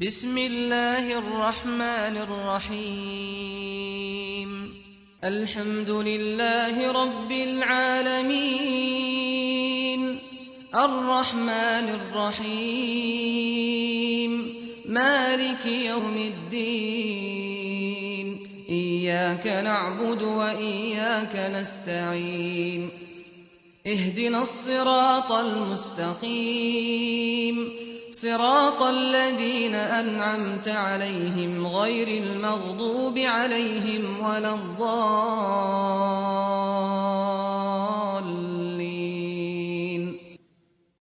بسم الله الرحمن الرحيم الحمد لله رب العالمين الرحمن الرحيم مالك يوم الدين إياك نعبد وإياك نستعين اهدنا الصراط المستقيم صراط الذين أنعمت عليهم غير المغضوب عليهم ولا الضالين